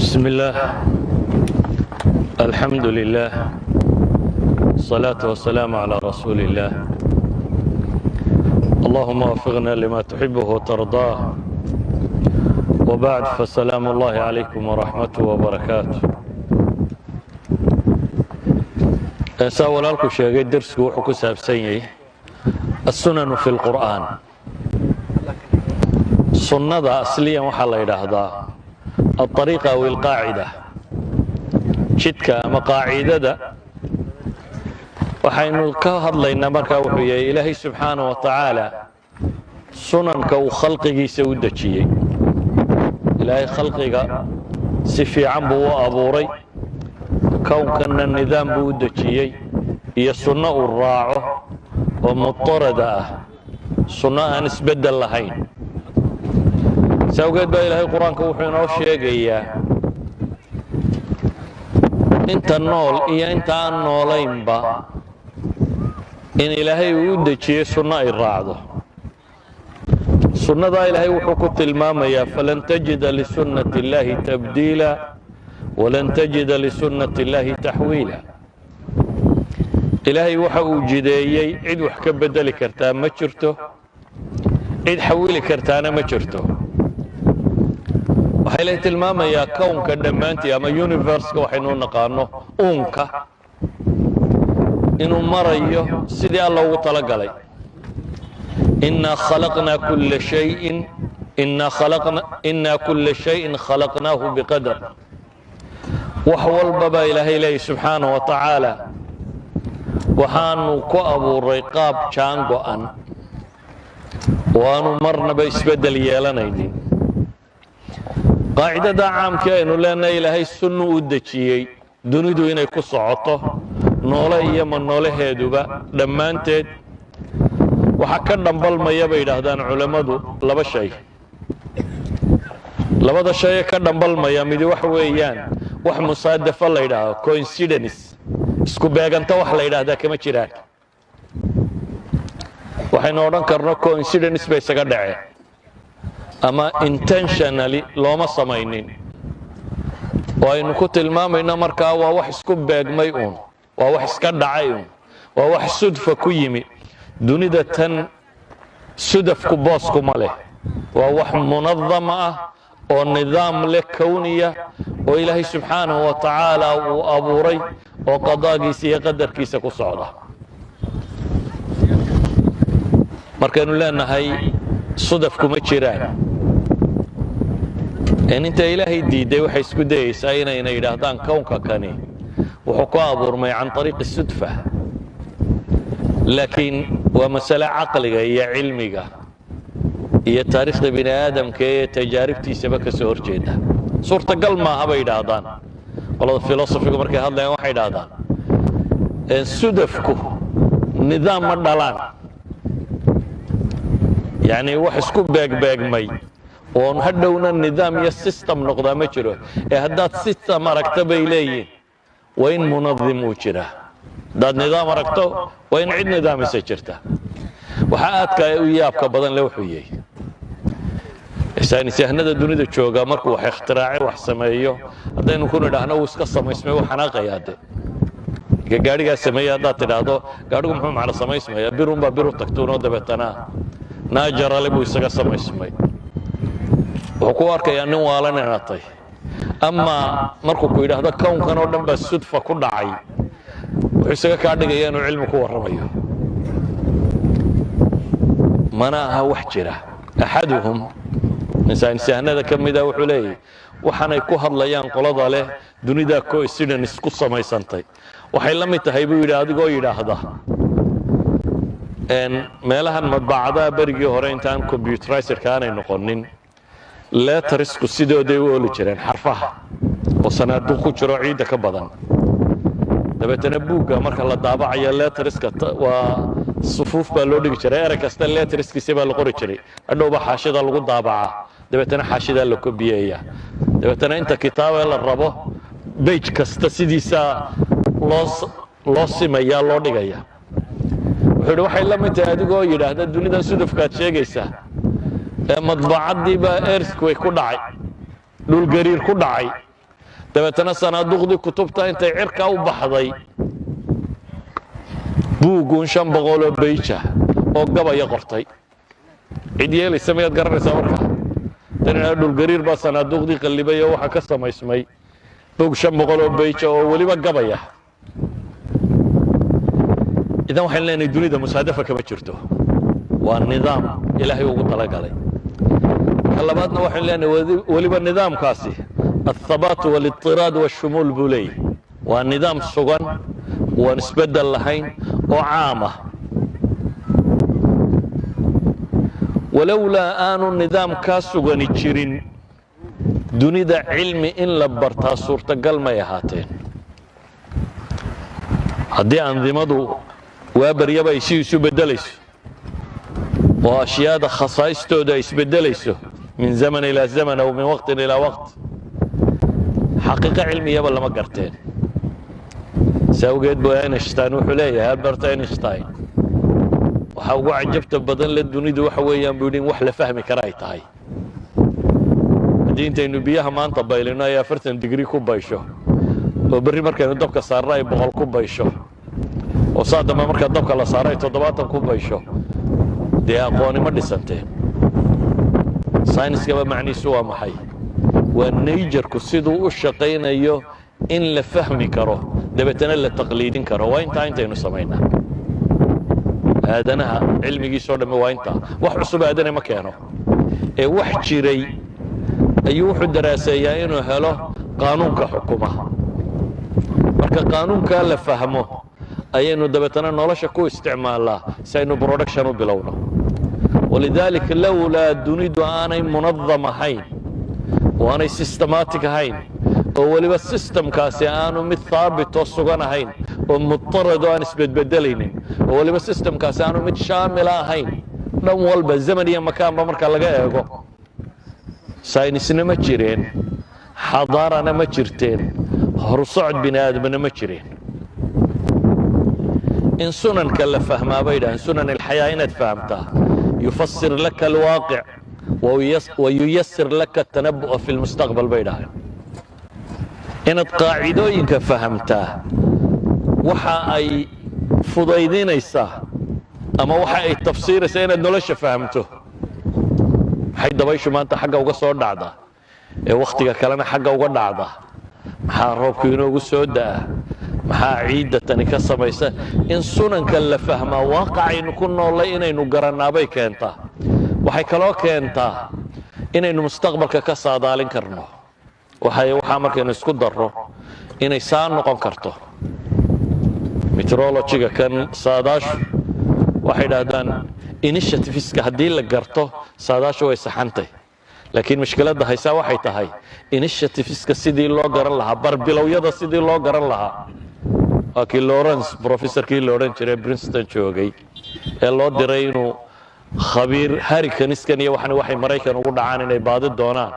بسم الله الحمد لله الصلاة والسلام على رسول الله اللهم وفقنا لما تحبه وترضاه وبعد فالسلام الله عليكم ورحمته وبركاته سأولا لكم شيء درس وحكو سابسيني السنن في القرآن سنة أصليا وحلا يدهدا الطريقة أو القاعدة شدك أما قاعدة وحين كهضلينا مركا وحيي إلهي سبحانه وتعالى سننك وخلقه سودتشي إلهي خلقك سفي عن بو أبوري كون كان النظام بودتشي هي السنة الراعة ومضطردة سنة نسبة اللهين سأوجد بقى إلهي القرآن كوحينا وشيقيا انت النول إيا انت النولين با إن إلهي ودتشي سنة الراعة سنة إلهي وحكوت المامية فلن تجد لسنة الله تبديلا ولن تجد لسنة الله تحويلا إلهي وحو جديي عيد وحكا بدلي كرتان ما جرته عيد حويلي كرتانا ما جرته waxay la tilmaamayaa kownka dhammaantii ama universe-ka waxaynu naqaano uunka inuu marayo sidii alla ugu talagalay inna kulla shay'in khalaqnaahu biqadar wax walbaba ilaahay leeyahay subxaanahu wa tacaala waxaanu ku abuuray qaab jaan go'an waanu marnaba isbeddel yeelanaynin قاعدة عام كأنه لأن إلهي السنة ودتشيي دونيدو إنه كسعته نوله يمن نوله هدوبا لما أنت وحكر نبال ما يبي لهدان علماء لبا شيء لبا شيء كر نبال ما يمدي وحويان وح مصادفة الله يده coincidence اسكو بيجان توح الله يده كم تشيرك وحين أوران كرنا coincidence بس كدعي ama intentionally looma samaynin waynu ku tilmaamayna markaa waa wax isku beegmay uun waa wax iska dhacay uun waa wax sudfa ku yimi dunida tan sudafku boosku ma leh waa wax munadama ah oo nidaam leh kowniya oo ilaahay subxaanahu wa tacaala uu abuuray oo qadaagiisa iyo qadarkiisa ku socda markaynu leenahay sudafku ma jiraan inta ilaahay diiday waxay isku dayaysaa inayna yidhaahdaan kownka kani wuxuu ku abuurmay can ariiqi sudfa laakiin waa masale caqliga iyo cilmiga iyo taariikhda bini aadamka ee tajaaribtiisaba ka soo horjeeda suurtagal maaha bay yidhaahdaan qolada filosofiga markay hadlayaan waxay yidhaahdaan sudafku nidaam ma dhalaan يعني wax isku beegbeegmay oo hadhowna nidaam iyo system noqda ma jiro ee haddaad system aragto bay leeyihiin waa in munadhim uu jira dad nidaam aragto waa in cid nidaamisa jirta waxa aadka u yaabka badan le wuxuu yahay saynisahanada dunida jooga markuu wax ikhtiraacay wax sameeyo haddaynu ku nidhaahno uu iska samaysmay waxana qayaade gaadhigaa sameeya haddaad tidhaahdo gaadhigu muxuu macna samaysmaya birunbaa biru tagtuunoo dabeetana naajarale buu isaga samaysmay wuxuu ku arkayaa nin waalan inatay ama markuu ku yidhaahdo kownkan oo dhan baa sudfa ku dhacay wuxuu isaga kaa dhigaya inuu cilmi ku warramayo mana aha wax jira axaduhum insaansahanada ka mida wuxuu leeyahay waxaanay ku hadlayaan qolada leh dunida coincidence ku samaysantay waxay la mid tahay buu yidhi adigoo yidhaahda meelahan madbacadaha berigii hore intaan computerizerka aanay noqonin lettersku sidooday u ooli jireen xarfaha oo sanaaduq ku jiro ciidda ka badan dabeetana buugga marka la daabacayo letterska waa sufuuf baa loo dhigi jiray erey kasta letterskiisa baa la qori jiray hadhowba xaashida lagu daabacaa dabeetana xaashidaa la kobiyeeya dabeetana inta kitaaba la rabo bage kasta sidiisa loo simayaa loo dhigaya wuxuu waxay la mid tahay adigoo yidhaahda dunidan sudafkaad sheegaysaa ee madbacadiiba earthquake ku dhacay dhul gariir ku dhacay dabeetana sanaaduqdii kutubta intay cirka u baxday buugguun 500 bayja oo gabaya qortay cid yeelaysa miyaad garanaysaa markaa tanina dhulgariir baa sanaaduqdii qallibay oo waxa ka samaysmay buug 500 bayja oo weliba gabaya idan waxaan leenahay dunida musaadafa kama jirto waa nidaam ilaahay ugu talagalay labaadna waxaan leenahay weliba nidaamkaasi الثبات والاضطراد والشمول بولي ونظام سجن ونسبدل لهين وعامة ولولا آن النظام كاسجن الجرين دوني ذا علم إن لبرتها صورة قلم يهاتين هدي أنظمة وابر يبا يسيو بدليس وأشياء خصائص تودا يسبدليس من زمن إلى زمن أو من وقت إلى وقت حقيقة علمية ولا ما قرتين سوقت بو اينشتاين وحليه هالبرت اينشتاين وحاو عجبت بدل الدنيا دو وحويان بيقولين وحله فهمي كرايت هاي دينتا انه بيها ما انت بايلنا يا فرتن ديجري كوبايشو وبري marka inuu dabka saaray 100 kubaysho oo saadama marka dabka la saaray 70 kubaysho dee aqooni ma dhisantay sayniska macniisu waa maxay والنيجر كسيدو وشقينيو إن لفهمي كرو دبتنا لتقليدين كرو وإنت نسمينا هذا أنا علمي جي صور وإنت وحسب هذا مكانه واحد شيري أيوح الدراسية إنه هلا قانون كحكومة مركا قانون كان لفهمه أي إنه دبتنا نلاش كو استعماله سينو برودكشن بلونه ولذلك لولا دوني أنا منظمة هين وأنا سيستماتيك هين ولي السيستم كاسي أنا متثابت وصغنا هين ومضطرد وأنا بدليني ولي السيستم كاسي أنا متشاملة هين لو والب الزمن يا مكان بمركا لقاه ساينسنا ما جيرين حضارنا ما جرتين هرصعد بني آدمنا ما جيرين إن سنن كلا فهمها بيدا إن سنن الحياة إن فهمتها يفسر لك الواقع وييسر لك التنبؤ في المستقبل بينها إن القاعدوين فهمتها وحا أي فضيدين إيساه أما وحا أي تفسير سينا نولش فهمته حيدا بيشو ما أنت حقا وقصور دعدا وقتك كلامي حقا وقصور دعدا محا روبكينو قصودا محا عيدة تنكسا بيسا إن سنن كلا فهما واقعي نكون الله إنو قرنا بيك أنت waxay kaloo keentaa inaynu mustaqbalka ka saadaalin karno waxa markaynu isku darro inay saan noqon karto meteorology-ga kan saadaashu waxay yiraahdaan initiativeska haddii la garto saadaashu way saxantay laakiin mushkiladda haysa waxay tahay initiativeska sidii loo garan lahaa barbilowyada sidii loo garan lahaa akii Lawrence professorkii la oran jiray Princeton joogay ee loo diray inuu خبير هاريكان إسكانية وحنا وحي مريكان وقلنا إنه بعد الدونان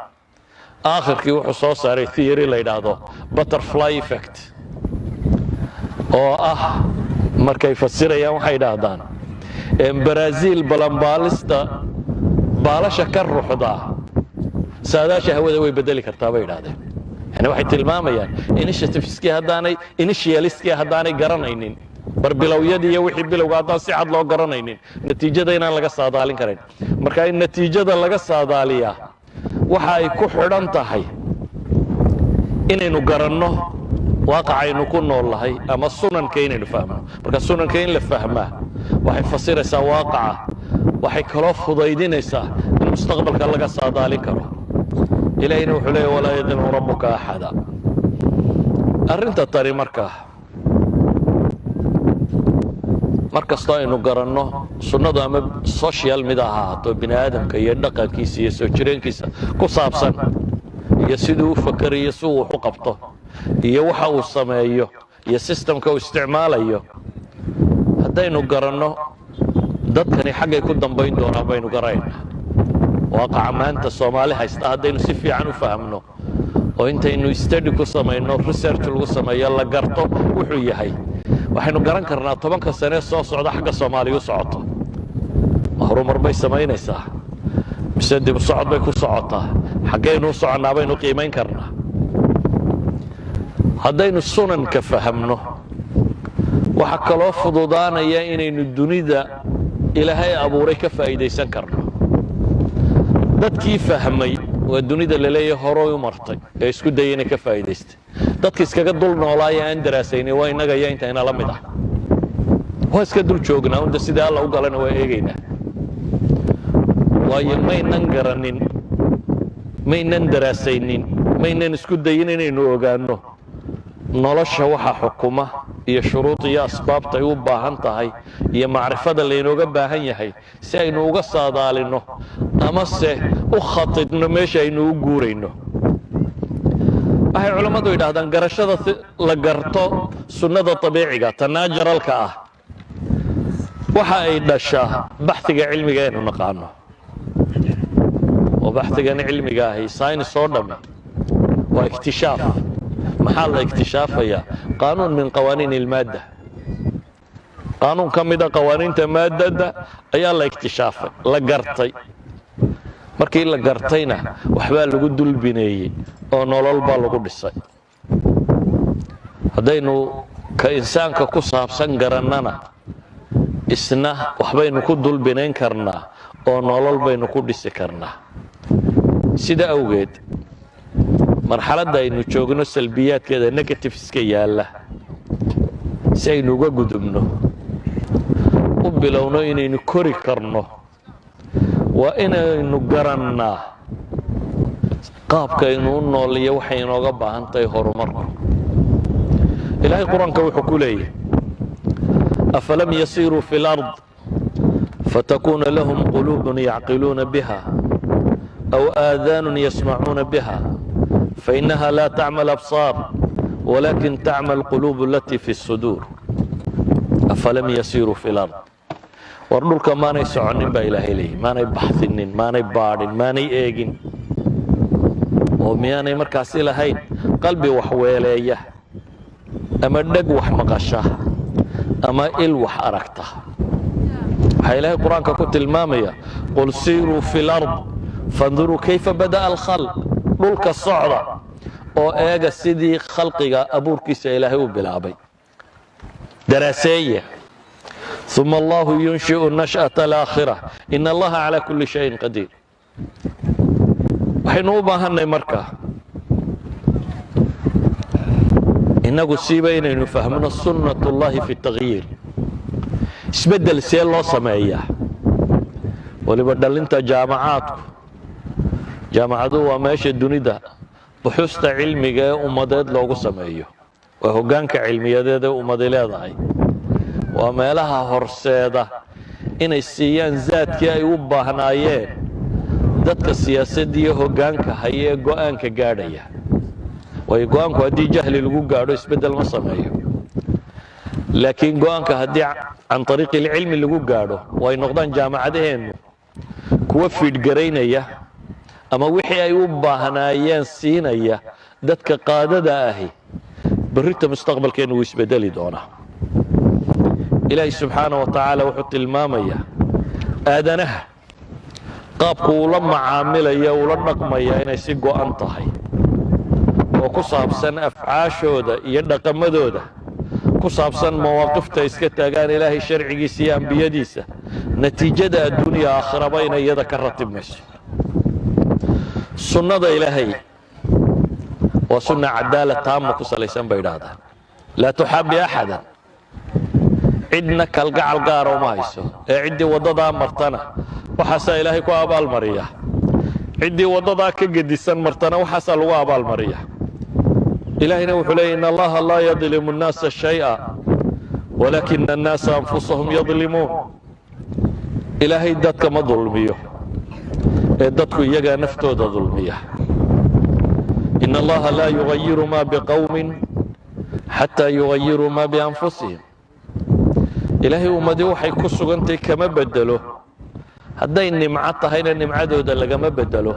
آخر كي وحو صو صاري ثيوري ليدادو باترفلاي إفكت أو مركا يفسر يا وحي دادان برازيل بلانبالستا بالا شكر روحدا ساداشا هو ذوي بدلي كرتابي دادي يعني وحي تلماما يعني إنيشيتيفسكي هداني إنيشياليسكي هداني قرانينين barbilowiyadii iyo wixii bilowga hadaan si cad loo garanaynin natiijada inaan laga saadaalin karin marka in natiijada laga saadaaliyaa waxa ay ku xidhan tahay inaynu garanno waaqacaynu ku noolahay ama sunanka inaynu fahmo marka sunanka in la fahmaa waxay fasiraysaa waaqaca waxay kaloo fudaydinaysaa in mustaqbalka laga saadaalin karo ilaahina wuxuu leeyahay walaa yadinu rabbuka axada arrinta tari markasta aynu garanno sunnadu ama social mid ahaato bini aadamka iyo dhaqankiisa iyo soo jireenkiisa ku saabsan iyo siduu u fakarayo si uu wax u qabto iyo waxa uu sameeyo iyo systemka uu isticmaalayo haddaynu garanno dadkani xaggay ku dambayn doonaan baynu garaynaa waaqaca maanta Soomaali haysta haddaynu si fiican u fahamno oo intaynu study ku samayno research lagu sameeyo la garto wuxuu yahay waxaynu garan karnaa 10 sano soo socda xagga Soomaaliya u socoto horumar bay samaynaysaa mise dib u socod bay ku socotaa xaggaynu u soconaa baynu qiimeyn karnaa haddaynu sunanka fahamno waxa kaloo fududaanaya inaynu dunida ilaahay abuuray ka faa'iidaysan karno dadkii fahmay waa dunida la leeyahay hore u martay ee isku dayayna ka faa'iidaystay dadka iskaga dul noolaaya aan daraasaynay waa inaga iyo inta ina la mid ah waa iska dul joognaa unda sida alla u galana waa eegaynaa waayo maynan garanin maynan daraasaynin maynan isku dayin inaynu ogaanno nolosha waxa xukuma iyo shuruud iyo asbaabta ay u baahan tahay iyo macrifada laynooga baahan yahay si aynu uga saadaalino ama se u khatidno meesha aynu u guurayno waxay culammadu yidhaahdaan garashada la garto sunnada dabiiciga tanaajaralka ah waxa ay dhashaa baxhiga cilmiga aynu naqaano oo baxhigan cilmiga ahi saynis oo dhammi waa iktishaaf maxaa la iktishaafaya qaanuun min qawaaniin ilmaadda qaanuun ka mida qawaaniinta maaddada ayaa la iktishaafay la gartay markii la gartayna waxbaa lagu dulbineeyey oo nolol baa lagu dhisay haddaynu ka insaanka ku saabsan garannana isna waxbaynu ku dulbinayn karnaa oo nolol baynu ku dhisi karnaa sida awgeed marxaladda aynu joogno salbiyaadkeeda negativeska yaalla si aynu uga gudubno u bilowno inaynu kori karno waa inaynu garannaa qaabka aynu u nooliyo waxay inooga baahan tahay horumarku ilaahay qur-aanka wuxuu ku leeyahay afalam yasiiruu fi lard fatakuuna lahum quluubun yacqiluuna biha aw aadaanun yasmacuuna biha فإنها لا تعمى الأبصار ولكن تعمى القلوب التي في الصدور أفلم يسيروا في الأرض وردولك ما نيسعنين با إلهي لي ما نيبحثنين ما نيبارين ما نيئيقين ومياني مركاسي لهين قلبي وحويليه أما الدق وحمقشه أما إل وحأركته هاي إلهي القرآن كنت المامية قل سيروا في الأرض فانظروا كيف بدأ الخلق dhulka socda oo eega sidii khalqiga abuurkiisa ilaahay u bilaabay daraaseeya ثم الله ينشئ النشأة الآخرة إن الله على كل شيء قدير waxaynu u baahanay markaa inagu siiba inaynu fahmno sunnat ullahi fi التغyiir isbeddel see loo sameeyaa waliba dhalinta jaamacaadku jaamacadu waa meesha dunida buxuusta cilmiga ee ummadeed loogu sameeyo waa hoggaanka cilmiyadeed ee ummadi leedahay waa meelaha horseeda inay siiyaan zaadkii ay u baahnaayeen dadka siyaasadda iyo hoggaanka haya ee go'aanka gaadhaya waayo go'aanku haddii jahli lagu gaadho isbeddel ma sameeyo laakiin go'aanka haddii can ariiqi ilcilmi lagu gaadho way noqdaan jaamacadaheennu kuwa fiidhgaraynaya ama wixii ay u baahnaayeen siinaya dadka qaadada ahi berrita mustaqbalkeennu wuu isbedeli doonaa ilaahay subxaana wa tacaala wuxuu tilmaamayaa aadanaha qaabku uu la macaamilaya ula dhaqmaya inay si go'an tahay oo ku saabsan afcaashooda iyo dhaqamadooda ku saabsan mawaaqifta iska taagaan ilaahay sharcigiisa iyo ambiyadiisa natiijada adduuniya aakhiraba inay iyada ka ratibmayso sunnada ilaahay waa sunna cadaala taama ku salaysan bay idhaahdaan laa tuxaabi axadan cidna kalgacal gaara uma hayso ee ciddii waddadaa martana waxaasaa ilaahay ku abaalmariya ciddii waddadaa ka gedisan martana waxaasaa lagu abaalmariya ilaahayna wuxuu leeyay in allaha laa yadlimu nnaasa shay'a walaakina annaasa anfusahum yadlimuun ilaahay dadka ma dulmiyo ee dadku iyagaa naftooda dulmiya in allaha laa yugayiru ma biqowmin xataa yugayiruu ma bianfusihim ilaahay ummadii waxay ku sugantay kama bedelo hadday nimco tahayna nimcadooda lagama bedelo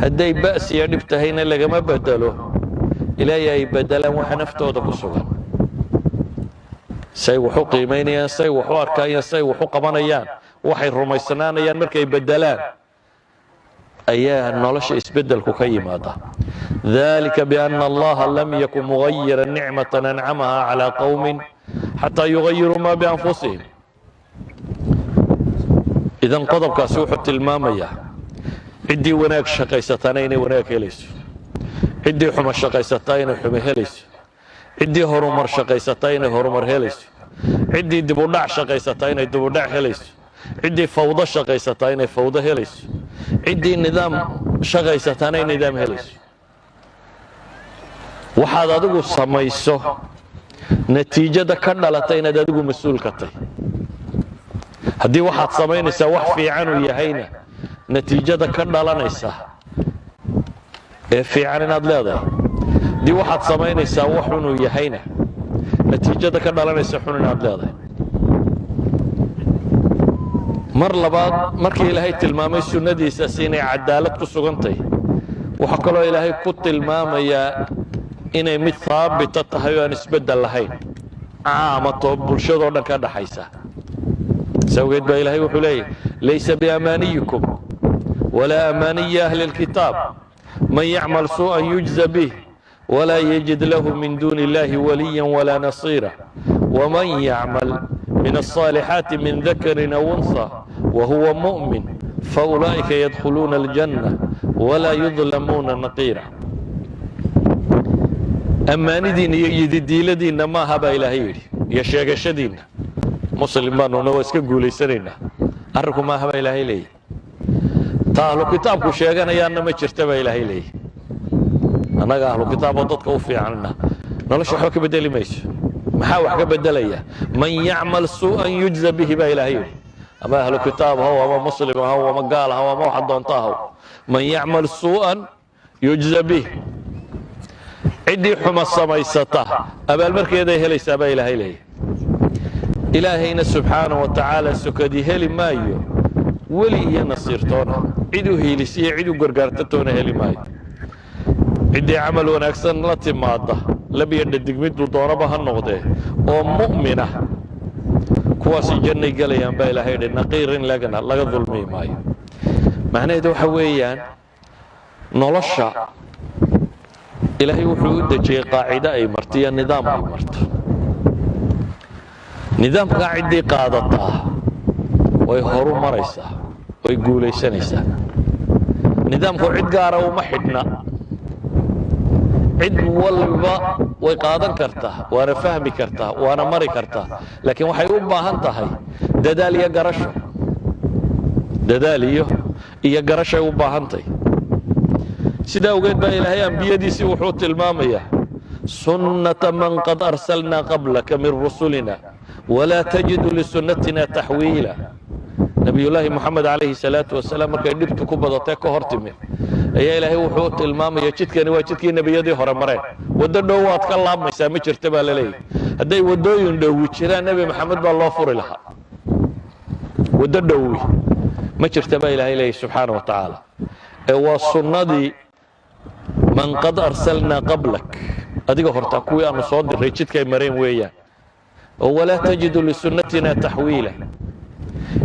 hadday ba's iyo dhib tahayna lagama bedelo ilaahay ay bedelaan waxa naftooda ku sugan say wax u qiimaynayaan say wax u arkayaan say wax u qabanayaan waxay rumaysanaanayaan markay bedelaan ayaa nolosha isbeddelku ka yimaada ذلك بأن الله لم يكن مغيرا نعمة أنعمها على قوم حتى يغيروا ما بأنفسهم. إذا قضب كاسوحة المامية عدي وناك شقيستانين وناك هليس، عدي حمى شقيستين حمى هليس، عدي هرمر شقيستين هرمر هليس، عدي دبودع شقيستين دبودع هليس، عدي فوضى شقيستين فوضى هليس، عدي نظام شقيستين نظام هليس. waxaad adigu samayso natiijada ka dhalatay inaad adigu mas'uul ka tahay. haddii waxaad samaynaysaa wax fiican uu yahayna natiijada ka dhalanaysa ee fiican inaad leedahay. haddii waxaad samaynaysaa wax xun uu yahayna natiijada ka dhalanaysa xun inaad leedahay. mar labaad markii ilaahay tilmaamay sunnadiisaas inay cadaalad ku sugantahay, waxaa kaloo ilaahay ku tilmaamayaa inay mid haabita tahay oo aan isbeddel lahayn, caamato bulshadoo dhan ka dhaxaysa. sawgeed baa ilaahay wuxuu leeyahy laysa biamaaniyikum walaa amaaniyi ahli lkitaab man yacmal suu'an yujza bih walaa yajid lahu min duuni illahi waliyan walaa nasiira waman yacmal min alصaalixaati min dakarin aw unha wahuwa mu'min faulaa'ika yadkhuluuna aljanna walaa yudlamuuna naqiira. ammaanidiinna iyo yididiiladiinna maaha baa ilaahay yidhi, iyo sheegashadiinna muslim baanuna waa iska guulaysanaynaa, arrinku maaha baa ilaahay leeyahy. ta ahlu kitaabku sheeganayaanna ma jirta baa ilaahay leeyahy. annaga ahlu kitaaboo dadka u fiicanna nolosha waxba ka bedeli mayso. maxaa wax ka bedelaya? man yacmal suu'an yujza bihi baa ilaahay yidhi. ama ahlu kitaab haw ama muslim haw ama gaal haw ama waxa doonta haw, man yacmal suu'an yujza bih. ciddii xuma samaysata abaalmarkeeday helaysaa baa ilaahay leeyahy. ilaahayna subxaanahu wa tacaala sokadii heli maayo weli iyo nasiirtoona, cid u hiilisiyo cid u gargaartatoona heli maayo. ciddii camal wanaagsan la timaada labiyo dhadig miduu doonaba ha noqdee oo mu'mina, kuwaasi jannay gelayaan baa ilaahay yidhi, naqiirin lagana laga dulmi maayo. macnaheedu waxa weeyaan nolosha ilaahay wuxuu u dejiyey qaacide ay marto iyo nidaam ay marto. nidaamkaa ciddii qaadataa way horu maraysaa, way guulaysanaysaa. nidaamku cid gaara uma xidhna, cid walba way qaadan kartaa, waana fahmi kartaa, waana mari kartaa, laakiin waxay u baahan tahay dadaal iyo garasho. dadaal iyo garashay u baahan tahay. sidaa awgeed baa ilaahay ambiyadiisii wuxuu tilmaamayaa sunnata man qad arsalnaa qablaka min rusulina walaa tajidu lisunnatina taxwiila. nabiyullaahi moxamed calayhi salaatu wasalaam markay dhibtu ku badatee ka hor timid ayaa ilaahay wuxuu tilmaamaya jidkani waa jidkii nebiyadii hore mareen. waddo dhow waad ka laabmaysaa ma jirta baa la leeyahy. hadday waddooyin dhowi jiraan nebi maxamed baa loo furi lahaa. waddo dhowi ma jirta baa ilaahay leeyahy subxaana wa tacaala, ee waa sunnadii man qad arsalnaa qablak, adiga hortaa kuwii aanu soo diray jidkay mareen weeyaan. oo walaa tajidu lisunnatina taxwiila.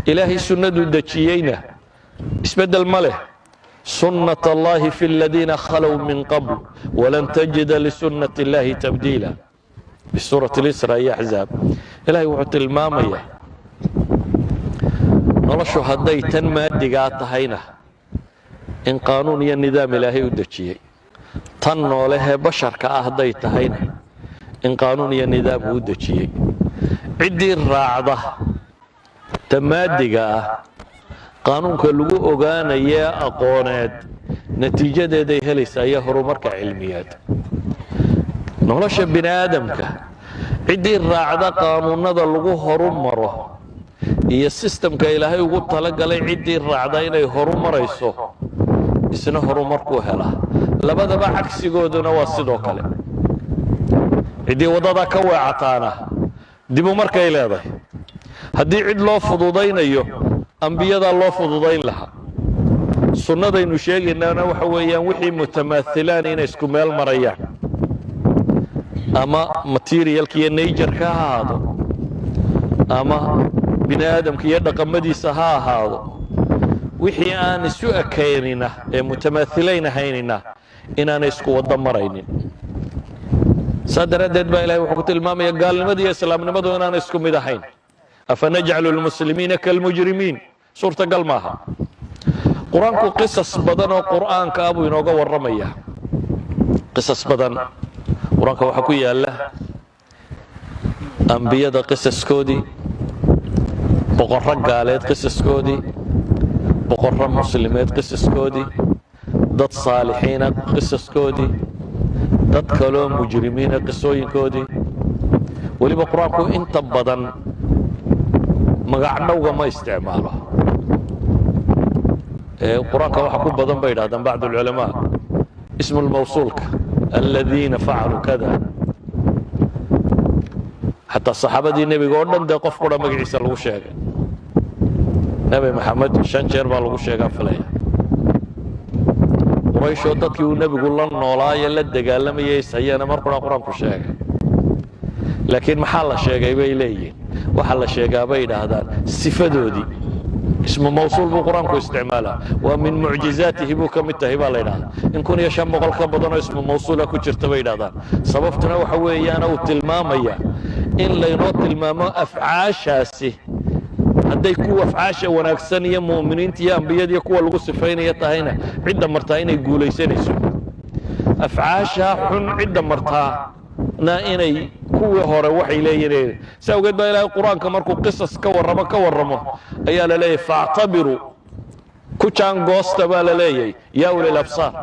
ilaahay sunnaduu dejiyeyna isbeddel ma leh. sunnat allahi fi aladiina khalow min qabl walan tajida lisunnati illahi tabdiila. bisuurati lisra iyo axzaab ilaahay wuxuu tilmaamayaa noloshu hadday tan maadigaa tahayna in qaanuun iyo nidaam ilaahay u dejiyey, tan noolehee basharka ah hadday tahayna in qaanuun iyo nidaam uu dejiyey. ciddii raacda tamaadiga ah qaanuunka lagu ogaanayee aqooneed natiijadeeday helaysaa iyo horumarka cilmiyeed. nolosha bini aadamka ciddii raacda qaanuunada lagu horumaro iyo sistamka ilaahay ugu talagalay ciddii raacda inay horumarayso isna horumarkuu helaa. labadaba cagsigooduna waa sidoo kale. ciddii waddada ka weecataana dibu markay leedahay. haddii cid loo fududaynayo ambiyadaa loo fududayn lahaa. sunnadaynu sheegaynaana waxa weeyaan wixii mutamaahilaan inay isku meel marayaan, ama materialka iyo najarka ha ahaado ama bini aadamka iyo dhaqamadiisa ha ahaado. wixii aan isu ekaynina ee mutamaahilayn ahaynina inaanay isku wada maraynin sadaradeed baa ilaahay wuxuu ku tilmaamaya gaalnimada iyo islaamnimadu inaanay isku mid ahayn afanajcalu almuslimiina kalmujrimiin suurtagal maaha qur-aanku qisas badan oo qur'aanka abuu inooga warramaya qisas badan qur-aanka waxaa ku yaala ambiyada qisaskoodii boqorro gaaleed qisaskoodii boqorro muslimied qisaskoodii dad saalixiina qisaskoodii dad kaloo mujrimiina qisooyinkoodii weliba qur-aanku inta badan magacdhowga ma isticmaalo qur-aanka waxa ku badan bay yidhahdaan bacd ulculamaa ismu lmawsuulka aladiina facaluu kada xataa saxaabadii nebiga oo dhan dee qof qura magaciisa lagu sheegay nebi maxamed 5 jeer baa lagu sheegaa filaya qurayshoo dadkii uu nebigu la noolaaye la dagaalamayay ishayeena mar qura qur-aanku sheegay laakiin maxaa la sheegay bay leeyihiin waxaa la sheegaa bay yidhaahdaan sifadoodii ismu mawsuul buu qur-aanku isticmaalaa waa min mucjizaatihi buu ka mid tahay baa la yidhahdaa in 1500 ka badanoo ismu mawsuula ku jirta bay yidhahdaan sababtuna waxa weeyaan uu tilmaamaya in laynoo tilmaamo afcaashaasi hadday kuwa afcaasha wanaagsan iyo mu'miniinta iyo ambiyada iyo kuwa lagu sifaynaya tahayna cidda martaa inay guulaysanayso afcaasha xun cidda martaana inay kuwii hore waxay leeyihiin si awgeed baa ilaahay qur-aanka markuu qisas ka warramo ayaa la leeyahay faactabiruu ku jaangoosta baa la leeyahay yaa ulil absaar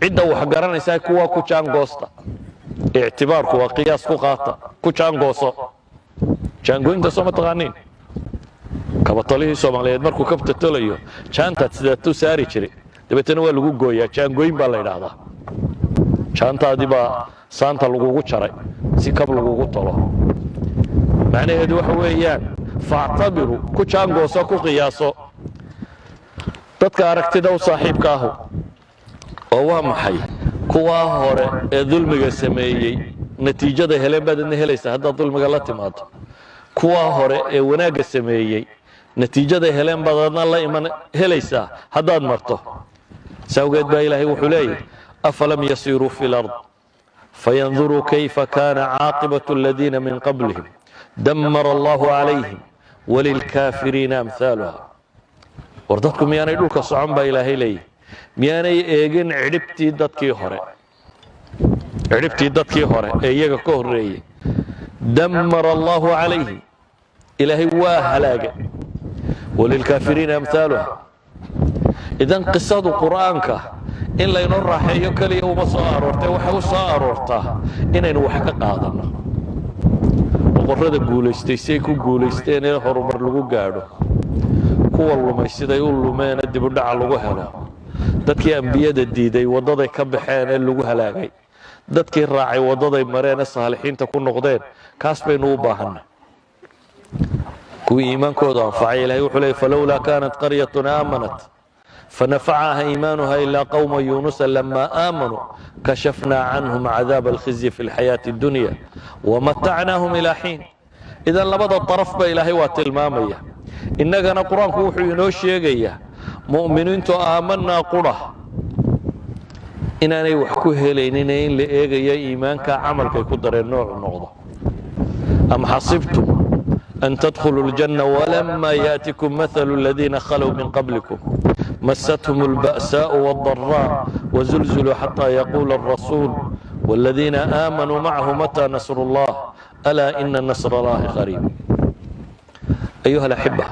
cidda wax garanaysaa kuwa ku jaangoosta ictibaarku waa qiyaas ku qaata ku jaangooso jaangooyinta soo ma taqaaniin kabatalihii soomaaliyeed markuu kabta tolayo jaantaad sidaatu saari jiray dabeetana waa lagu gooyaa jaangooyin baa la yidhaahdaa jaantaadii baa saanta lagugu jaray si kab lagugu tolo macnaheedu waxa weeyaan faactabiru ku jaangooso ku qiyaaso dadka aragtida u saaxiibka ahu oo waa maxay kuwaa hore ee dulmiga sameeyey natiijada heleen baad idna helaysaa haddaad dulmiga la timaado kuwaa hore ee wanaagga sameeyey natiijada heleen baad adna la iman helaysaa haddaad marto sawgeed baa ilaahay wuxuu leeyahay afalam yasiiruu fi lard فينظروا كيف كان عاقبة الذين من قبلهم دمر الله عليهم وللكافرين أمثالها وردتكم مياني دولك صعب إلهي لي مياني إيجن عربتي دتكي هوري إيجا كهري دمر الله عليهم إلهي واهلاجا وللكافرين أمثالها إذن قصة قرآنك in laynoo raaxeeyo kaliya uma soo aroortay waxa u soo aroortaa inaynu wax ka qaadano boqorrada guulaystay say ku guulaysteen in horumar lagu gaadho kuwa lumay siday u lumeena dib u dhaca lagu helo dadkii ambiyada diiday waddaday ka baxeen ee lagu halaagay dadkii raacay waddaday mareen ee saalixiinta ku noqdeen kaas baynu u baahanay kuwii iimaankooda anfacay ilaahay wuxuu leeyahay falowlaa kaanat qaryatun aamanat فنفعها إيمانها إلا قوم يونس لما آمنوا كشفنا عنهم عذاب الخزي في الحياة الدنيا ومتعناهم إلى حين إذا لبدا الطرف بإلهي واتلمامية إنك نقرأ كوحي نوشيغية مؤمنين آمنا قرى إنني وحكوه لإنني لإيغية إيمانك عملك يقدر النوع النغضة أم حسبتم أن تدخلوا الجنة ولما يأتكم مثل الذين خلوا من قبلكم مستهم البأساء والضراء وزلزلوا حتى يقول الرسول والذين آمنوا معه متى نصر الله ألا إن نصر الله قريب أيها الأحبة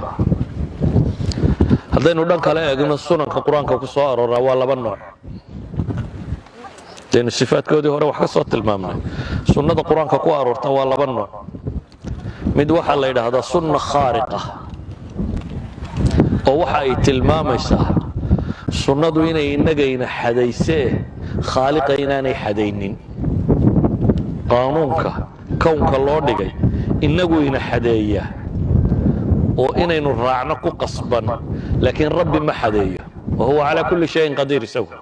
هذين ودنك لا يجن السنن كقرآن كقصار ولا بالنوع لأن الصفات كودي هو وحصة المامنة سنة القرآن كقوار ولا بالنوع مدوح الله إلى هذا سنة خارقة oo waxa ay tilmaamaysaa sunnadu inay inagayna xadaysee khaaliqa inaanay xadaynin qaanuunka kownka loo dhigay inagu ina xadeeya oo inaynu raacno ku qasban laakiin rabbi ma xadeeyo وهو على كل شيء قدير يسوي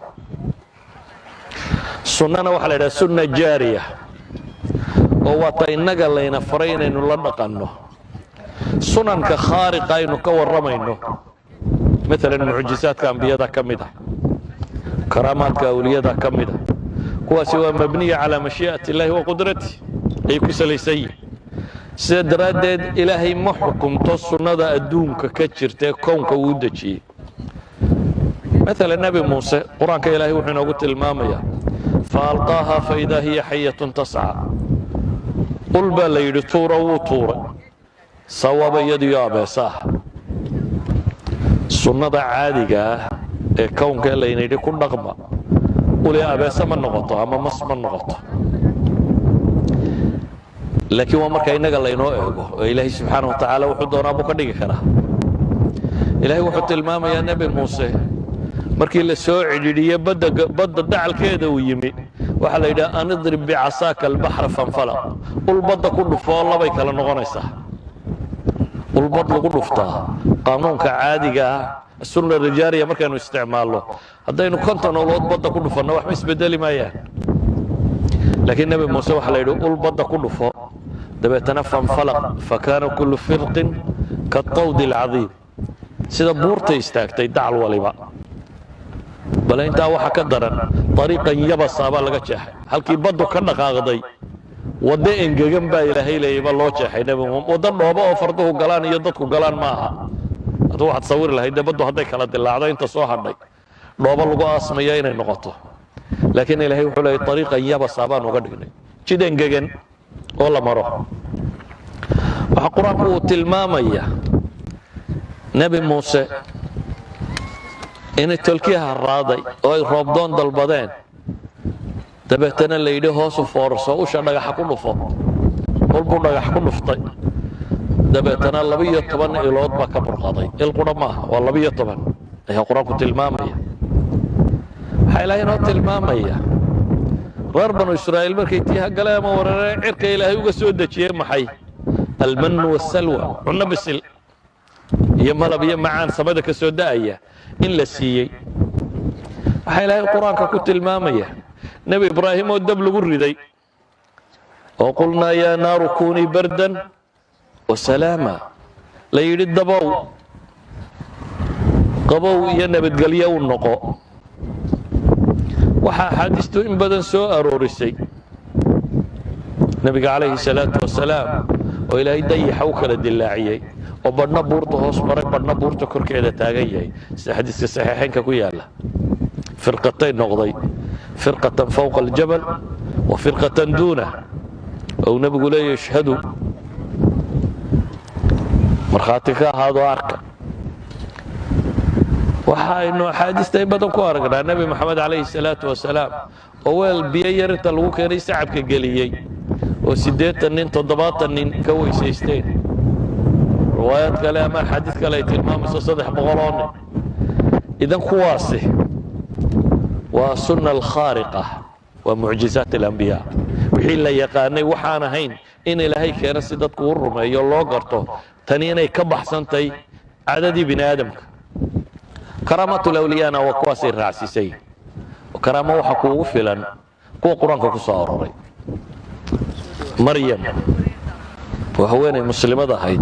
sunnana waxa la yidhaha sunna jaariya oo waata innaga layna faray inaynu la dhaqanno sunanka khaariqa aynu ka warramayno maalan mucjisaadka ambiyada ka mid ah karaamaadka awliyada ka mida kuwaasi waa mabniya calaa mashii'ati illaahi wa qudrati ay ku salaysan yihin sida daraaddeed ilaahay ma xukumto sunnada adduunka ka jirtae kownka uu dejiyey مثلا نبي موسى قرآن كإلهي وحنا قلت المامية فألقاها فإذا هي حية تسعى قل بل يدطورة وطورة صواب يدي يا بساه سنة عادية كون كإلهي نيدي كل نغمة قل يا أبسا من نغطة أما مص من نغطة لكن ومرك إنك الله ينوئه إلهي سبحانه وتعالى وحدنا أبو كديك كنا إلهي وحد المامة يا نبي موسى markii la soo cidhiidhiyay badda dacalkeeda uu yimi waxa la yidhaha an idrib bicasaaka albahra fanfalaq ul badda ku dhufoo labay kala noqonaysaa ul bad lagu dhuftaa qaanuunka caadiga ah sunna rijaariya markaanu isticmaalno haddaynu konton olood badda ku dhufanno waxba isbedeli maayaan laakiin nebi muuse waxa la yidhi ul badda ku dhufo dabeetana fanfalaq fakaana kullu firqin katawdi alcadiim sida buurtay istaagtay dacal waliba bal intaa waxa ka daran طريقan yabasa baa laga jeexay halkii baddu ka dhaqaaqday wada engegan baa ilaahay leeyay loo jeexay nabiga wada dhoobo oo farduhu galaan iyo dadku galaan ma aha adoo waxaad sawir lahayd baddu hadday kala dilaacdo inta soo hadhay dhoobo lagu aasmaya inay noqoto laakiin ilaahay wuxuu leeyay طريقan yabasa baan uga dhignay jid engegan oo la maro waxa quraanku uu tilmaamaya nabi muuse inay tolkiyaha raaday oo ay roobdoon dalbadeen dabeetana la yidhi hoos u foorso usha dhagaxa ku dhufo kolbuu dhagax ku dhuftay dabeetana 12 ilood baa ka burqaday ilqudha maaha waa 12 ayaa quraanku tilmaamaya waxaa ilaahay noo tilmaamaya reer banu israa'iil markay tiiha galeen ama warareen cirka ilaahay uga soo dejiyey maxay almannu wassalwa cunno bisil iyo malab iyo macaan samada ka soo da'aya in la siiyey waxaa ilaahay quraanka ku tilmaamaya nebi ibraahim oo dab lagu riday oo qulnaa yaa naaru kuunii bardan wasalaama la yidhi dabow qabow iyo nabadgelyo u noqo waxaa axaadiistu in badan soo aroorisay nebiga calayhi salaatu wasalaam oo ilaahay dayaxa u kala dilaaciyey oo badhna buurta hoos maray badhna buurta korkeeda taagan yahay sida xadiiska saxiixaynka ku yaala firqatay noqday firqatan fawqa aljabal wa firqatan duunah oo nabigu leeyahay ishhadu markhaati ka ahaado arka waxa aynu axaadiista in badan ku aragnaa nebi maxamed calayhi salaatu wasalaam oo weel biyo yar inta lagu keenay sacabka geliyey oo 80 nin 70 nin ka weysaysteen روايات كلام حديث كلام تلمام صدح بغلون إذا كواسه وسنة الخارقة ومعجزات الأنبياء وحين لا يقاني وحانا هين إن إلهي كان سيدات كورما يالله قرطه تنين يكبح سنتي عددي بن آدمك كرامة الأولياء وكواسي الرعسيسي وكرامة وحكو فلا كو قرآن كصار مريم وهوين مسلمة هاي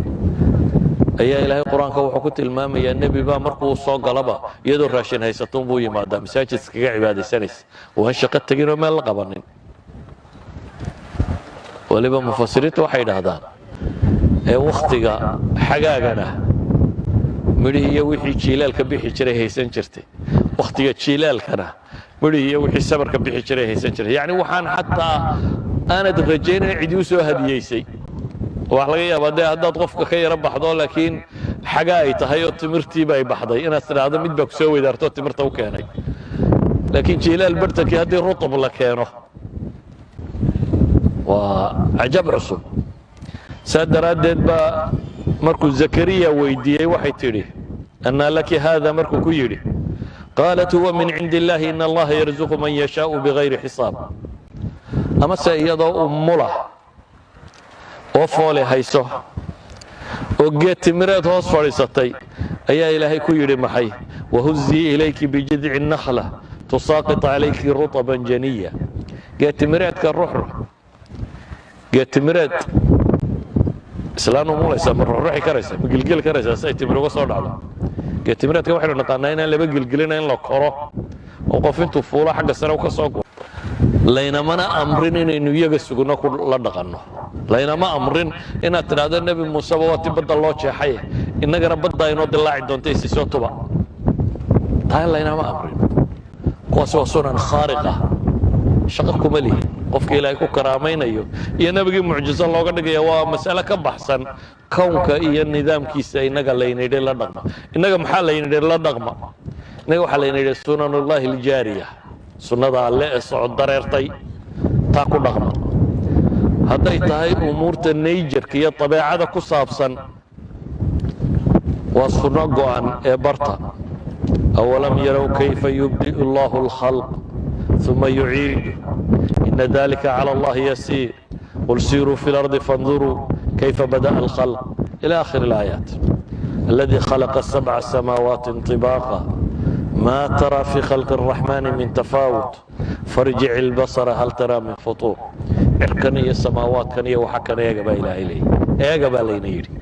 ayaa ilaahay quraanka wuxuu ku tilmaamayaa nabi baa markuu soo galaba iyadoo raashin haysato buu yimaada masaajidka kaga cibaadaysanaysa oo shaqo tagin oo meel la qabanin waliba mufassiriintu waxay yiraahdaan ee waqtiga xagaagana midhihi iyo wixii jiilaalka bixi jiray haysan jirtay waqtiga jiilaalkana midhihi iyo wixii sabarka bixi jiray haysan jiray yaani waxaan xataa aanad rajaynay cid u soo hadiyeysay wax laga yaabaa haddaad qofka ka yara baxdo laakiin xaga ay tahay oo timirtii bay baxday inaad tiraahdo mid baa ku soo weydaarto timirta u keenay laakiin jiilaal bartakii haddii rutab la keeno waa cajab cusub saa daraaddeed baa markuu zakariya weydiiyey waxay tidhi annaa laki haada markuu ku yidhi qaalat huwa min cindi illaahi ina allaha yarzuqu man yashaau bigayri xisaab amase iyadoo ummula oo foole hayso oo geed timireed hoos fadhiisatay ayaa ilaahay ku yidhi maxay wahuzii ilayki bijidci nakhla tusaaqit calayki rutaban janiya geed timireedka ruuxruux geed timireed islaanu mulaysa ma ruuxruuxi karaysa ma gilgili karaysa si ay timir uga soo dhacdo geed timireedka waxaynu naqaanaa inaan laba gilgilina in la koro qof intuu fuulo xagga sare ka soo guro laynamana amrin inaynu iyaga sugno ku la dhaqanno laynama amrin inaad tidhaahdo nebi muuse waa ti badda loo jeexay innagana badda inoo dilaaci doonta isi soo tuba taa laynama amrin kuwaasi waa sunan khaariqa shaqo kuma lihi qofka ilaahay ku karaamaynayo iyo nabigii mucjizo looga dhigaya waa mas'alo ka baxsan kownka iyo nidaamkiisa innaga laynidhi la dhaqma innaga maxaa laynidhi la dhaqma innaga waxaa laynidhi sunanullahi aljaariya sunnada alle ee socod dareertay taa ku dhaqma hadday tahay umuurta nayjarka iyo dabeecada ku saabsan waa sunno go'an ee barta awalam yarow kayfa yubdi'u allahu alkhalq ثم يعيد إن ذلك على الله يسير قل سيروا في الأرض فانظروا كيف بدأ الخلق إلى آخر الآيات الذي خلق السبع سماوات طباقا ما ترى في خلق الرحمن من تفاوت فارجع البصر هل ترى من فطور إركني السماوات كنية وحكني يقبا إلى إليه يقبا لين يري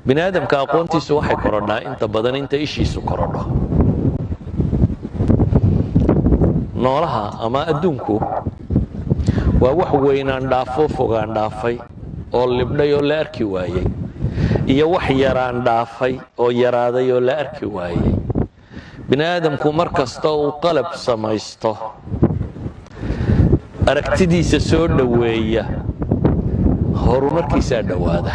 بني آدم كأقونتي سوحي كورونا انت بدن انت إشي سو كورونا noolaha ama adduunku waa wax weynaan dhaafo fogaan dhaafay oo libdhay oo la arki waayey iyo wax yaraan dhaafay oo yaraaday oo la arki waayey bini aadamku mar kasta uu qalab samaysto aragtidiisa soo dhoweeya horumarkiisa dhowaada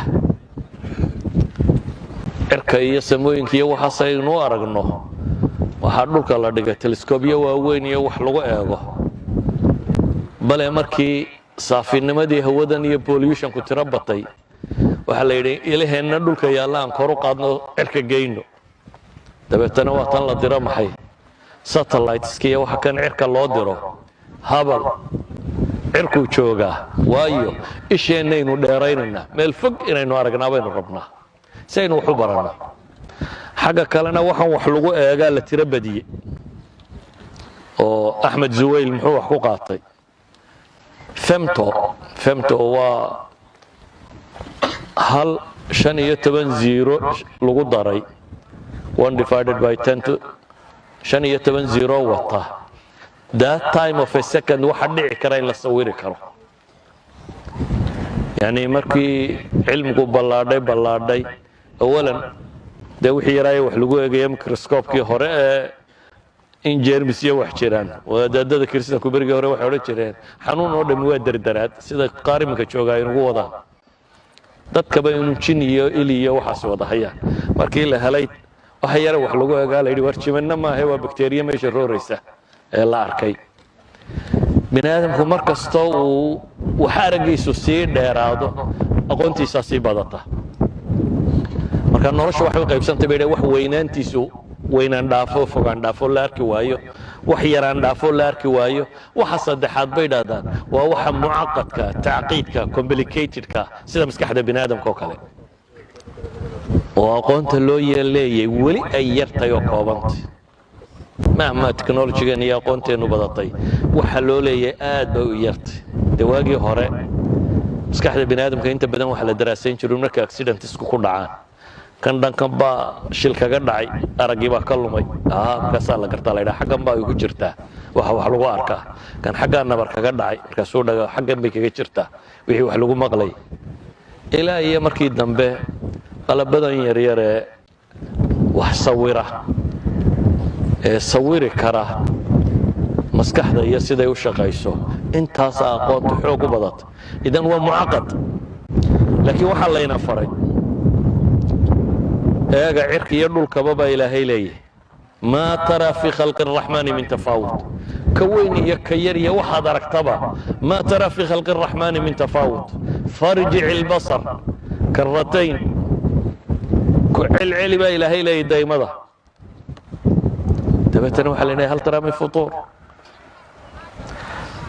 cirka iyo samooyinka iyo waxaas aynu aragno waxaa dhulka la dhigay teleskobyo waaweyn iyo wax lagu eego bale markii saafinimadii hawadan iyo pollutionku tiro batay waxaa la yidhi ilaheenna dhulka yaalla aan kor u qaadno cirka geyno dabeetana waa tan la diro maxay satelliteska iyo waxa kan cirka loo diro habal cirkuu joogaa waayo isheennaynu dheeraynaynaa meel fog inaynu aragnaa baynu rabnaa si aynu wax u baranno xagga kalena waxaan wax lagu eegaa la tiro badiyey oo axmed zuwayl muxuu wax ku qaatay femto waa hal 15 lagu daray 1/10 15 wata that time of a second waxa dhici kara in la sawiri karo yani markii cilmigu ballaadhay awalan dee wixii yaraaye wax lagu eegaya microscope-kii hore ee in jeermis iyo wax jiraan wadaadada kiristanku berigii hore waxay odhan jireen xanuun oo dhammi waa dardaraad sida qaar iminka jooga ay nagu wadaan dadkaba inuu jin iyo il iyo waxaas wada hayaan markii la helay waxa yare wax lagu eegaa la yidhi warjimanna maahe waa bakteriya meesha rooraysa ee la arkay bini aadamku mar kastoo uu wax araggiisu sii dheeraado aqoontiisaa sii badata marka nolosha waxay u qaybsantay bay wax weynaantiisu weynaan dhaafo fogaan dhaafo la arki waayo wax yaraan dhaafo la arki waayo waxa saddexaad bay dhaadaan waa waxa mucaqadka tacqiidka complicatedka sida maskaxda bini aadamka oo kale oo aqoonta loo yeeleeyay weli ay yartay oo koobantay mahma technology-gan iyo aqoonteenu badatay waxa loo leeyahay aad bay u yartay dawaagii hore maskaxda bini aadamka inta badan waxa la daraasayn jiray marka accidentsku ku dhacaan kan dhankan baa shil kaga dhacay araggii baa ka lumay markaasaa la gartaa la yidhaha xaggan baa ay ku jirtaa waxa wax lagu arkaa kan xaggaa nabar kaga dhacay markaasuu dhaga xaggan bay kaga jirtaa wixii wax lagu maqlay ilaa iyo markii dambe qalabadan yaryar ee wax sawira ee sawiri kara maskaxda iyo siday u shaqayso intaasaa aqoonta xoog u badata idan waa mucaqad laakiin waxaa layna faray eega cirka iyo dhulkaba baa ilaahay leeyahay maa taraa fii khalqi araxmaani min tafaawut ka weyn iyo ka yar iyo waxaad aragtaba maa taraa fii khalqi araxmaani min tafaawut farjic ilbasar karatayn ku celceli baa ilaahay leeyahay daymada dabeetana waxaa leenahay hal taraa min futuur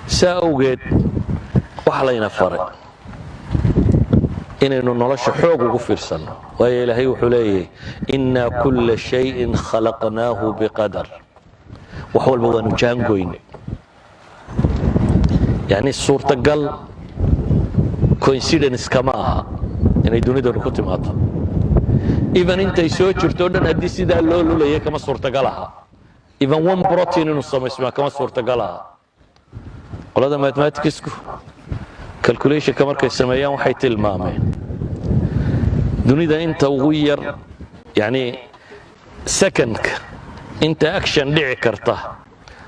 saa awgeed waxa layna faray inaynu nolosha xoog ugu fiirsanno waayo ilaahay wuxuu leeyahay innaa kulla shayin khalaqnaahu biqadar wax walba waanu jaangoyne yani suurtagal coincidence kama aha inay dunidanu ku timaado even intay soo jirto o dhan haddii sidaa loo lulaya kama suurtagal aha even one protein inuu samaysmaa kama suurtagal aha qolada mathematicsku calculationka markay sameeyaan waxay tilmaameen dunida inta ugu yar yani secondka inta action dhici karta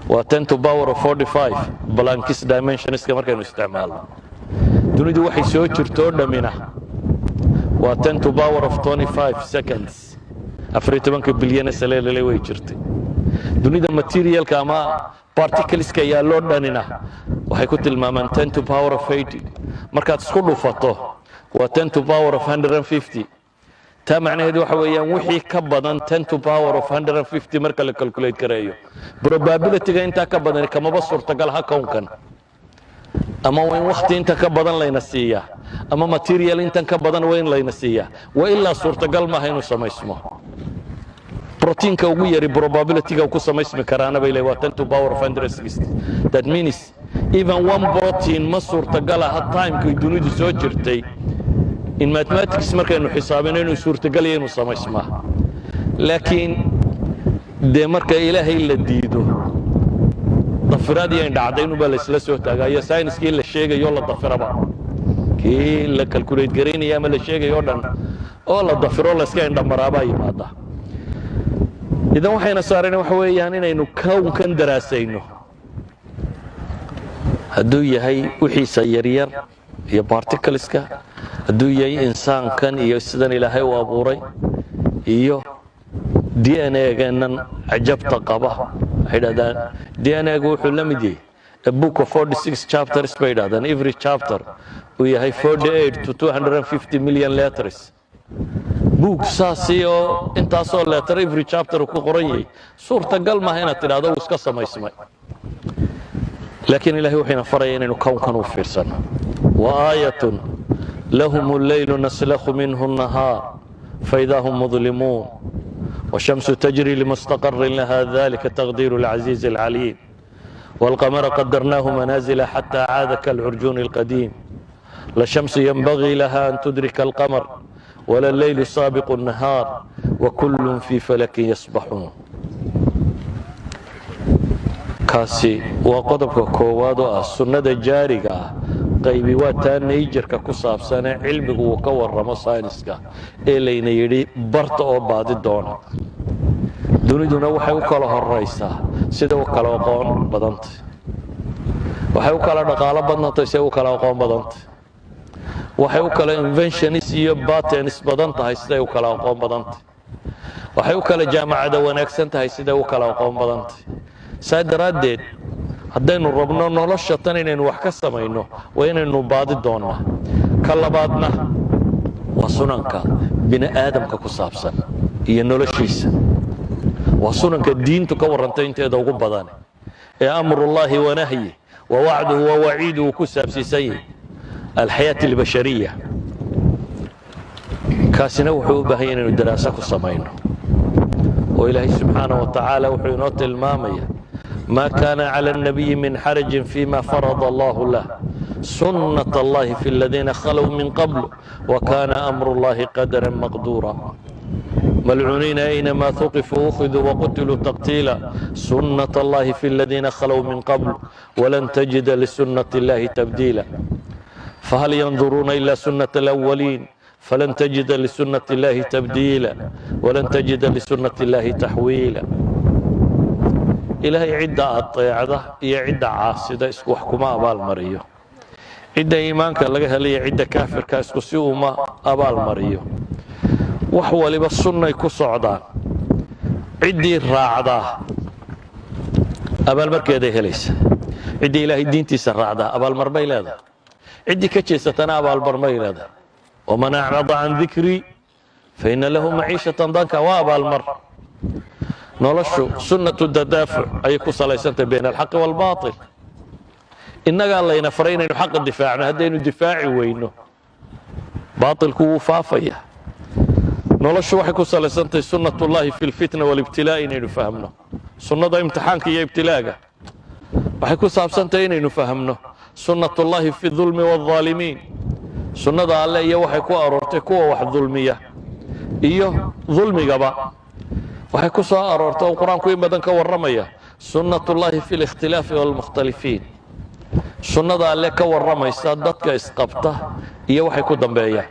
waa 10 to power of 45 Planck's dimensionska markaynu isticmaalno dunidu waxay soo jirto dhamina waa 10 to power of 25 seconds 14 bilyan saleelay way jirtay dunida materialka ama particleska yaa loo dhanina waxay ku tilmaamaan 10 to power of 80 markaad isku dhufato waa 10 to power of 150 taa macnaheedu waxa weeyaan wixii ka badan 10 to power of 150 marka la calculate gareeyo probability-ga inta ka badan kama suurtagal ha koonkan ama wayn waqti inta ka badan layna siiya ama material inta ka badan wayn layna siiya wa illa suurtagal ma haynu samaysmo proteinka ugu yari probability-ga ku samaysmi karaana bay leeyahay 10 to power of 160 that means even one protein ma suurtagal ah time-ka dunidu soo jirtay in mathematics markaynu xisaabinayno suurtagal inuu samaysmaa laakiin de marka ilaahay la diido dafiraad iyo dhacdaynu baa la isla soo taagayo science-kii la sheegayo la dafiraba kii la calculate gareynaya ama la sheegayo dhan oo la dafiro la iska indhamaraaba yimaada idan waxayna saareen waxa weeyaan inaynu kownkan daraasayno hadduu yahay wixiisa yaryar iyo particleska hadduu yahay insaankan iyo sidan ilaahay u abuuray iyo DNA-geenan cajabta qaba waxay dhahdaan DNA-gu wuxuu la mid yahay a book of 46 chapters bay dhahdaan every chapter uu yahay 48 to 250 million letters book saasi oo intaasoo letter every chapter ku qoran yahay suurtagal maaha inaad tidhaahdo uu iska samaysmay laakiin ilaahay wuxuuna faraya inaynu kownkan u fiirsano وآية لهم الليل نسلخ منه النهار فإذا هم مظلمون والشمس تجري لمستقر لها ذلك تقدير العزيز العليم والقمر قدرناه منازل حتى عاد كالعرجون القديم لا الشمس ينبغي لها أن تدرك القمر ولا الليل سابق النهار وكل في فلك يسبحون كاسي وقدبك كوادو السنة الجارية qaybi waa taa nature-ka ku saabsan cilmigu uu ka warramo science-ka ee layna yidhi barta oo baadi doona duniduna waxay u kala horaysaa sida u kala aqoon badantay waxay u kala dhaqaalo badantay sida u kala aqoon badantay waxay u kala inventions iyo patents badan tahay sida u kala aqoon badantay waxay u kala jaamacada wanaagsan tahay sida u kala aqoon badantay saadaradeed haddaynu rabno nolosha tan inaynu wax ka samayno waa inaynu baadi doonnaa ka labaadna waa sunanka bini aadamka ku saabsan iyo noloshiisa waa sunanka diintu ka warrantay inteeda ugu badan ee amrullaahi wa nahyi wa wacduhu wa waciiduhu ku saabsiisan yahay alxayaati albashariya kaasina wuxuu u baahan yahay inaynu daraaso ku samayno oo ilaahay subxaanahu wa tacaala wuxuu inoo tilmaamaya ما كان على النبي من حرج فيما فرض الله له سنة الله في الذين خلوا من قبل وكان أمر الله قدرا مقدورا ملعونين أينما ثقفوا أخذوا وقتلوا تقتيلا سنة الله في الذين خلوا من قبل ولن تجد لسنة الله تبديلا فهل ينظرون إلا سنة الأولين فلن تجد لسنة الله تبديلا ولن تجد لسنة الله تحويلا إلهي عدة الطيعة هي عدة عاصدة اسكو حكومة أبال مريو عدة إيمانك لقاها لي عدة كافر كاسكو سيوما أبال مريو وحوى لي بالسنة يكو صعدان عدي الراعدة أبال مركي يديه ليس عدي إلهي الدين تيس الراعدة أبال مرمي لهذا عدي كتشيستنا أبال مرمي لهذا ومن أعرض عن ذكري فإن له معيشة ضنكا وأبال مر noloshu sunnatu tadaafuc ayay ku salaysantay bayna alxaqi waalbaatil innagaa layna faray inaynu xaqa difaacno haddaynu difaaci weyno baatilku wuu faafaya noloshu waxay ku salaysantahay sunnatullaahi fi lfitna waalibtilaa inaynu fahmno sunnada imtixaanka iyo ibtilaaga waxay ku saabsantahay inaynu fahmno sunnatullaahi fi dulmi waalظaalimiin sunnada alle iyo waxay ku aroortay kuwa wax dulmiya iyo dulmigaba waxay ku soo aroortay oo qur-aanku in badan ka warramaya sunnatullaahi fi likhtilaafi waalmukhtalifiin sunnada alle ka warramaysa dadka isqabta iyo waxay ku dambeeyaan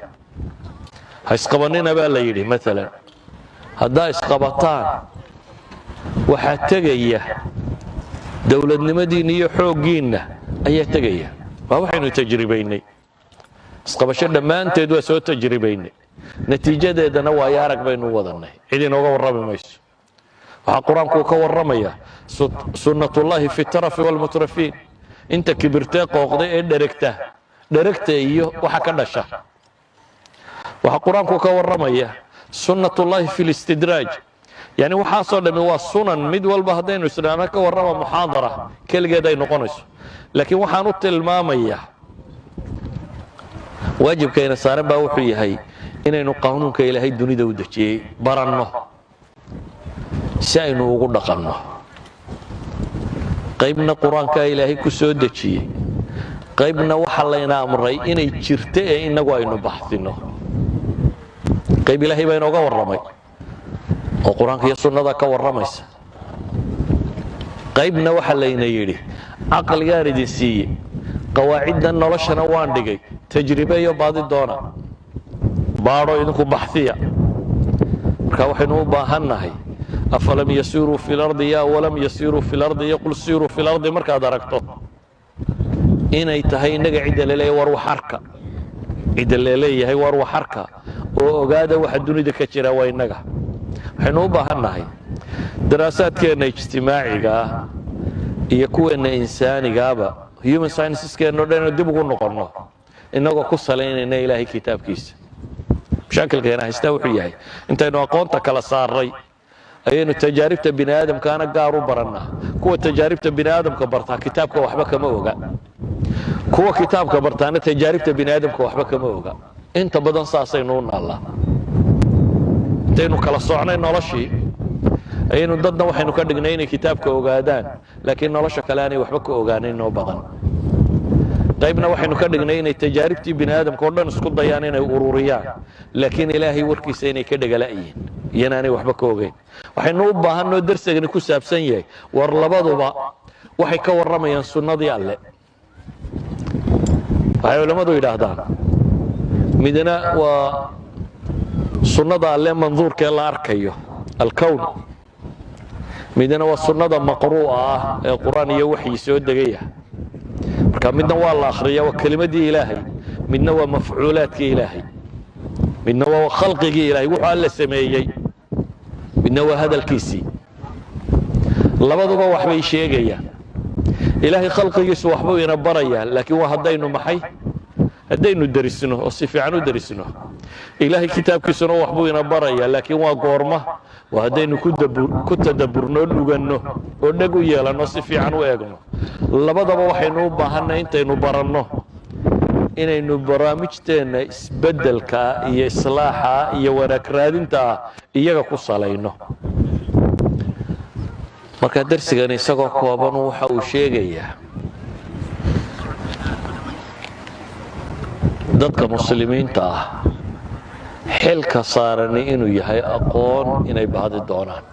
ha isqabanina baa la yidhi maalan haddaa isqabataan waxaa tegaya dowladnimadiinna iyo xooggiinna ayaa tegaya waa waxaynu tajribaynay isqabasho dhammaanteed waa soo tajribaynay natiijadeedana waayo arag baynu wadannay cid inooga warrami mayso waxaa qur-aanku ka warramaya sunnatullaahi fi tarafi waalmutrafiin inta kibirtee qooqday ee dheregta iyo waxa ka dhasha waxaa qur-aanku ka warramaya sunnatullaahi fi listidraaj yani waxaasoo dhammi waa sunan mid walba haddaynu isdhaana ka warrama muxaadara keligeed ay noqonayso laakiin waxaan u tilmaamayaa waajibkayna saaran baa wuxuu yahay inaynu qaanuunka ilaahay dunida u dejiyey baranno si aynu ugu dhaqanno qaybna qur-aankaa ilaahay ku soo dejiyey qaybna waxa layna amray inay jirto ee innagu aynu baxsino qayb ilaahay baa inooga warramay oo qur-aanka iyo sunnada ka warramaysa qaybna waxa layna yidhi caqligaan idin siiye qawaaciddan noloshana waan dhigay tajribe iyo baadi doona baadho idinku baxsiya marka waxaynu u baahannahay afalam yasiiruu fi lardi ya walam yasiiruu fi lardi yaqul siiruu fi lardi markaad aragto inay tahay innaga cidda laleeyahay war waxarka cidda laleeyahay war waxarka oo ogaada waxa dunida ka jira waa innaga waxaynu u baahannahay daraasaadkeenna ijtimaaciga ah iyo kuweenna insaanigaaba human scienceskeenno dhan dib ugu noqonno innagoo ku salaynayna ilaahay kitaabkiisa mashaakilkeena haystaa wuxuu yahay intaynu aqoonta kala saarray ayaynu tajaaribta bini aadamkaana gaar u barannaa kuwa tajaaribta bini aadamka bartaa kitaabka waxba kama oga kuwa kitaabka bartaana tajaaribta bini aadamka waxba kama oga inta badan saasaynu u naallaa intaynu kala socnay noloshii ayaynu dadna waxaynu ka dhignay inay kitaabka ogaadaan laakiin nolosha kale aanay waxba ka ogaanayn oo badan qaybna waxaynu ka dhignay inay tajaaribtii bini aadamka oo dhan isku dayaan inay ururiyaan laakiin ilaahay warkiisa inay ka dhagala'yiin iyana aanay waxba ka ogayn waxaynu u baahannoo darsigani ku saabsan yahay war labaduba waxay ka warramayaan sunnadii alle waxay culammadu yidhaahdaan midna waa sunnada alle manduurkee la arkayo alkown midna waa sunnada maqruu'a ah ee qur-aan iyo waxyi soo degaya marka midna waa la akhriya waa kelimadii ilaahay midna waa mafcuulaadkii ilaahay midna waa khalqigii ilaahay wuxuu alle sameeyey midna waa hadalkiisii labaduba waxbay sheegayaan ilaahay khalqigiisu waxbuu ina barayaa laakiin waa haddaynu derisno oo si fiican u derisno ilaahay kitaabkiisuna waxbuu ina barayaa laakiin waa goorma waa haddaynu ku tadabburno dhuganno oo dheg u yeelanno si fiican u eegno labadaba waxaynu u baahanay intaynu baranno inaynu barnaamijteenna isbeddelka iyo islaaxa iyo wanaag raadinta iyaga ku salayno marka darsigan isagoo kooban waxa uu sheegayaa dadka muslimiinta ah xilka saarani inuu yahay aqoon inay baadi doonaan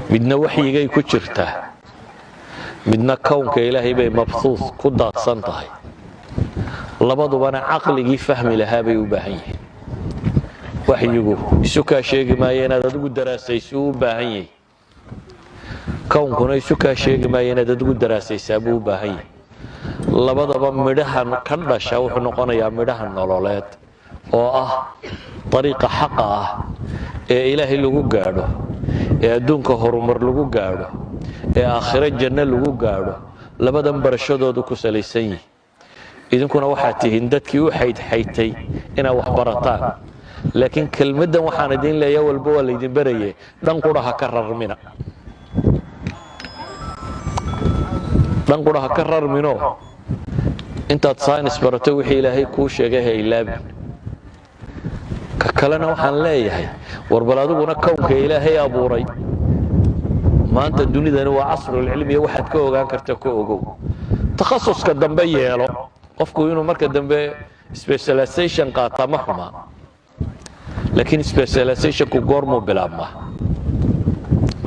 midna waxyigay ku jirtaa midna kownka ilaahay bay mabsuus ku daadsan tahay labadubana caqligii fahmi lahaa bay u baahan yihiin waxyigu isu kaa sheegi maayo inaad adigu daraasayso u baahan yahay kownkuna isu kaa sheegi maayo inaad adigu daraasaysaa buu u baahan yahay labadaba midhahan ka dhasha wuxuu noqonayaa midhaha nololeed oo ah dariiqa xaqa ah ee ilaahay lagu gaadho ee adduunka horumar lagu gaadho ee aakhiro janno lagu gaadho labadan barashadoodu ku salaysan yihin idinkuna waxaad tihiin dadkii u xaydxaytay inaad wax barataan laakiin kelmaddan waxaan idin leeyaa walba waa laydin baraye dhan qura ha ka rarmina dhan qura ha ka rarmino intaad saynis barato wixii ilaahay kuu sheegay ha ilaabin ka kalena waxaan leeyahay warbal adiguna kownka ilaahay abuuray maanta dunidani waa casrulcilmiya waxaad ka ogaan karta ka ogow takhasuska dambe yeelo qofku inuu marka dambe specialization qaataa ma xumaa لكن specialization ku goormuu bilaabmaa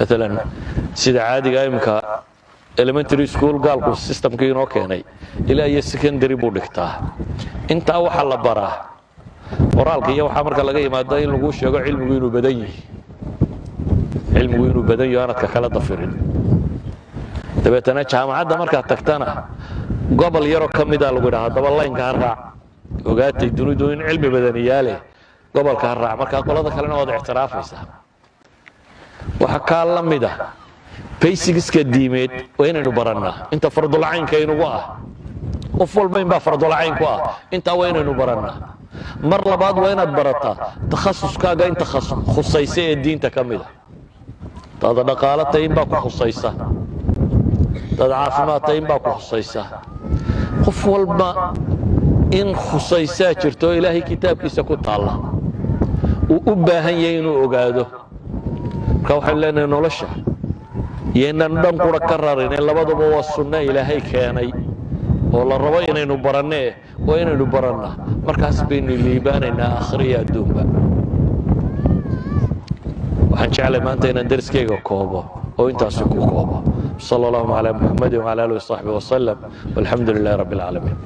مثلا sida caadiga imka elementary school gaalku systemkii inoo keenay ilaa iyo secondary buu dhigtaa intaa waxa la baraa qoraalka iyo waxa marka laga yimaado in lagu sheego cilmigu inuu badan yahay aanadka kala dafirin dabeetana jaamacadda marka tagtana gobol yaro kamida lagu yiraahdo daba line ka raac ogaatay dunidu in cilmi badan yaale gobolka raac marka qolada kalena wada ictiraafaysa waxa ka lamida basics-ka diimeed waa inaynu barannaa inta fardul caynka inugu ah qof walba in baa fardul cayn ku ah inta waa inaynu barannaa mar labaad waa inaad barataa takhasuskaaga inta khusaysa ee diinta kamida dad dhaqaalata in baa ku khusaysa dad caafimaadta in baa ku khusaysa qof walba in khusaysa jirto ilaahay kitaabkiisa ku taala uu u baahan yahay inuu ogaado ka waxaan leenahay nolosha yeenan dhan qura ka rarin labaduba waa sunna ilaahay keenay oo la rabo inaynu barannee waa inaynu barannaa markaas baynu liibaanaynaa aakhiriya adduunba waxaan jeclay maanta inaan darskeyga koobo oo intaasi ku koobo sala allahu calaa muxammadin wacala aalihi wasaxbihi wasalam walxamdu lilahi rabbi alcaalamiin